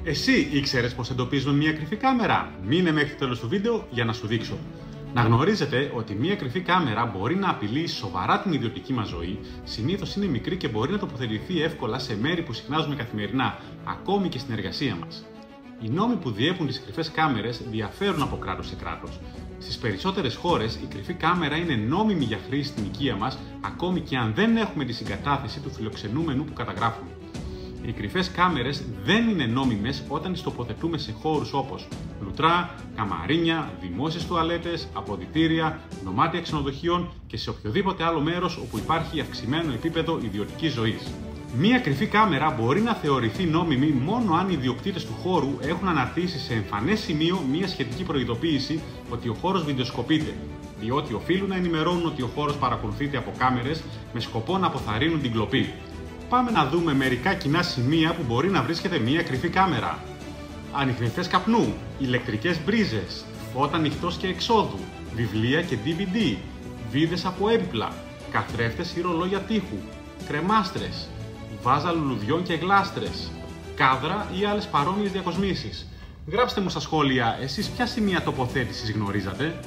Εσύ ήξερες πως εντοπίζουμε μια κρυφή κάμερα? Μείνε μέχρι το τέλος του βίντεο για να σου δείξω. Να γνωρίζετε ότι μια κρυφή κάμερα μπορεί να απειλεί σοβαρά την ιδιωτική μας ζωή, συνήθως είναι μικρή και μπορεί να τοποθετηθεί εύκολα σε μέρη που συχνάζουμε καθημερινά, ακόμη και στην εργασία μας. Οι νόμοι που διέπουν τις κρυφές κάμερες διαφέρουν από κράτος σε κράτος. Στις περισσότερες χώρες, η κρυφή κάμερα είναι νόμιμη για χρήση στην οικία μας, ακόμη και αν δεν έχουμε τη συγκατάθεση του φιλοξενούμενου που καταγράφουμε. Οι κρυφές κάμερες δεν είναι νόμιμες όταν τις τοποθετούμε σε χώρους όπως λουτρά, καμαρίνια, δημόσιες τουαλέτες, αποδυτήρια, δωμάτια ξενοδοχείων και σε οποιοδήποτε άλλο μέρος όπου υπάρχει αυξημένο επίπεδο ιδιωτικής ζωής. Μία κρυφή κάμερα μπορεί να θεωρηθεί νόμιμη μόνο αν οι ιδιοκτήτες του χώρου έχουν αναρτήσει σε εμφανές σημείο μία σχετική προειδοποίηση ότι ο χώρος βιντεοσκοπείται, διότι οφείλουν να ενημερώνουν ότι ο χώρος παρακολουθείται από κάμερες με σκοπό να αποθαρρύνουν την κλοπή. Πάμε να δούμε μερικά κοινά σημεία που μπορεί να βρίσκεται μία κρυφή κάμερα. Ανιχνευτές καπνού, ηλεκτρικές μπρίζες, φώτα ανοιχτός και εξόδου, βιβλία και DVD, βίδες από έπιπλα, καθρέφτες ή ρολόγια τοίχου, κρεμάστρες, βάζα λουλουδιών και γλάστρες, κάδρα ή άλλες παρόμοιες διακοσμήσεις. Γράψτε μου στα σχόλια εσείς ποια σημεία τοποθέτησης γνωρίζατε.